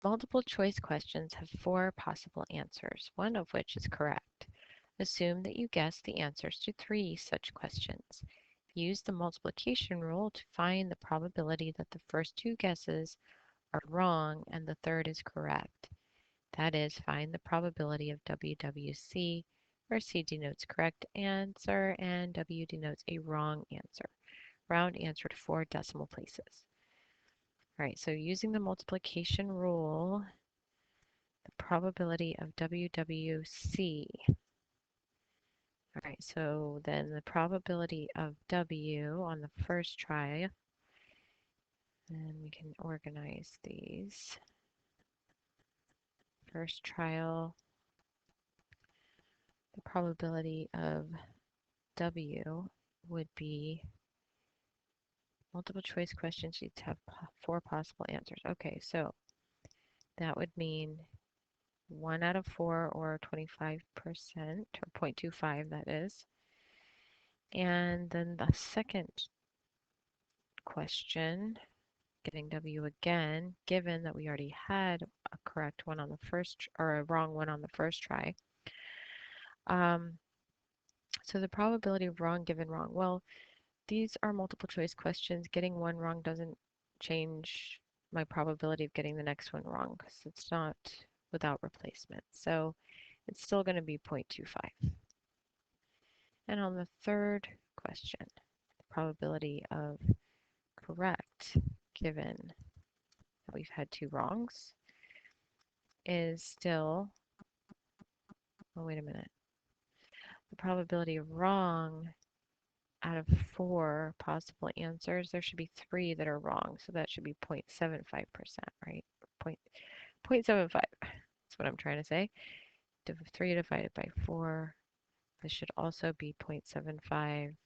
Multiple choice questions have 4 possible answers, one of which is correct. Assume that you guess the answers to 3 such questions. Use the multiplication rule to find the probability that the first 2 guesses are wrong and the third is correct. That is, find the probability of WWC, where C denotes correct answer and W denotes a wrong answer. Round answer to 4 decimal places. All right, so using the multiplication rule, the probability of WWC. All right, so then the probability of W on the first try, and we can organize these. First trial, the probability of W would be multiple choice questions. You'd have 4 possible answers. Okay, so that would mean 1 out of 4 or 25%, or 0.25 that is. And then the second question, getting W again, given that we already had a correct one on the first, or a wrong one on the first try. So the probability of wrong given wrong. Well, these are multiple choice questions. Getting one wrong doesn't change my probability of getting the next one wrong because it's not without replacement. So it's still going to be 0.25. And on the third question, the probability of correct given that we've had 2 wrongs is still, oh, wait a minute. The probability of wrong out of 4 possible answers, there should be 3 that are wrong. So that should be 0.75%, right? 0.75. That's what I'm trying to say. 3 divided by 4. This should also be 0.75.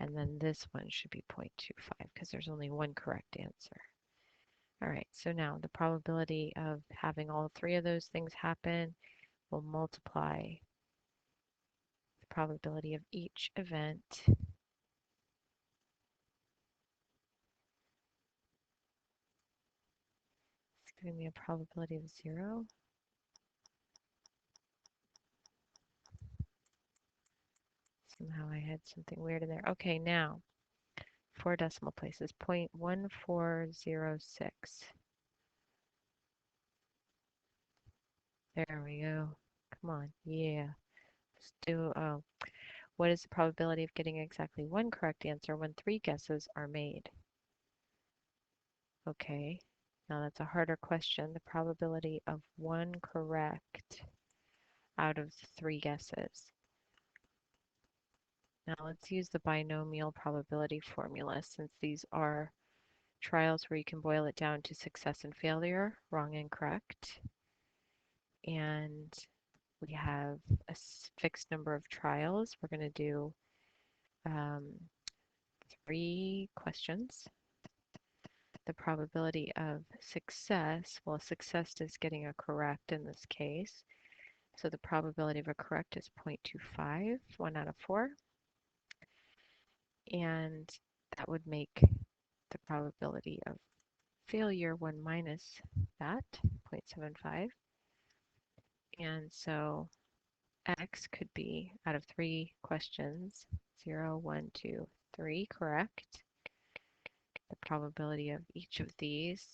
And then this one should be 0.25 because there's only one correct answer. All right, so now the probability of having all 3 of those things happen will multiply the probability of each event it's giving me a probability of 0. Somehow I had something weird in there. Okay, now 4 decimal places, 0.1406. There we go. Come on, yeah. Let's do, what is the probability of getting exactly 1 correct answer when 3 guesses are made? Okay, now that's a harder question. The probability of 1 correct out of 3 guesses. Now let's use the binomial probability formula since these are trials where you can boil it down to success and failure, wrong and correct. And we have a fixed number of trials. We're going to do 3 questions. The probability of success, well, success is getting a correct in this case. So the probability of a correct is 0.25, 1 out of 4. And that would make the probability of failure 1 minus that, 0.75. And so X could be, out of 3 questions, 0, 1, 2, 3 correct. The probability of each of these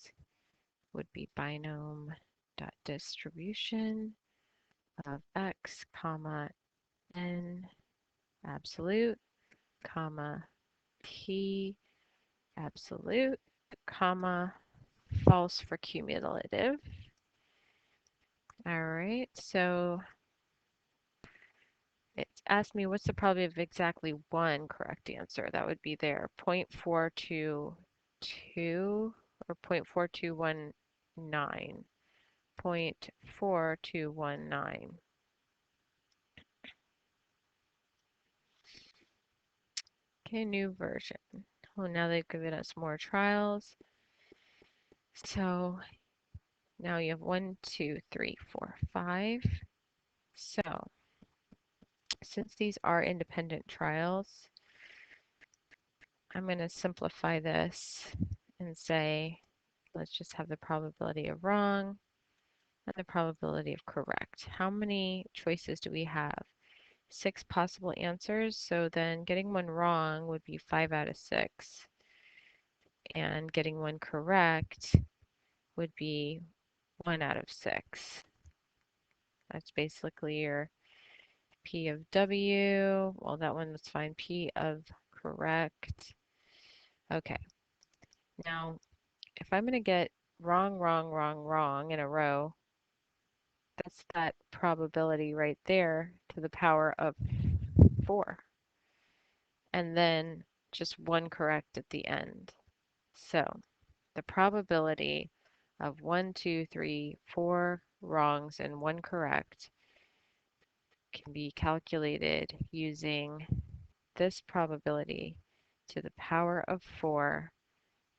would be binom dot distribution of X, comma, N absolute, comma, P absolute, comma, false for cumulative. All right, so it's asked me what's the probability of exactly 1 correct answer. That would be there, 0.422 or 0.4219, 0.4219. Okay, new version. Well, now they've given us more trials. So now you have 1, 2, 3, 4, 5. So since these are independent trials, I'm going to simplify this and say Let's just have the probability of wrong and the probability of correct. How many choices do we have? 6 possible answers, so then getting one wrong would be 5 out of 6. And getting one correct would be 1 out of 6. That's basically your P of W. Well, that one was fine. P of correct. Okay. Now, if I'm going to get wrong, wrong, wrong, wrong in a row, that's that probability right there to the power of 4. And then just one correct at the end. So the probability of 1, 2, 3, 4 wrongs and 1 correct can be calculated using this probability to the power of 4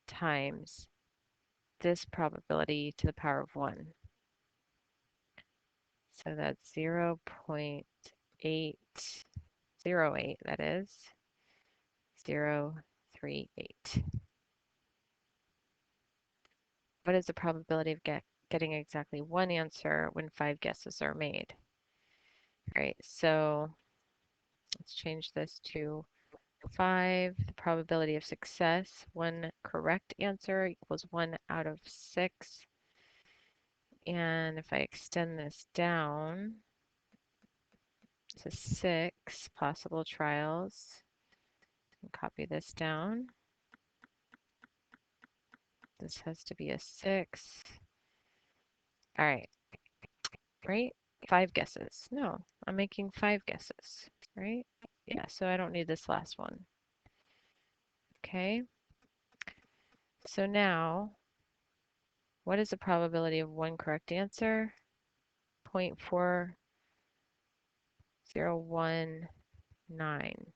times this probability to the power of 1. So that's 0.808, that is 0.38. What is the probability of getting exactly one answer when 5 guesses are made? All right, so let's change this to 5. The probability of success, one correct answer equals 1 out of 6. And if I extend this down to 6 possible trials, and copy this down. This has to be a 6. All right, right? 5 guesses. No, I'm making 5 guesses, right? Yeah, so I don't need this last one. Okay, so now, what is the probability of one correct answer? 0.4019.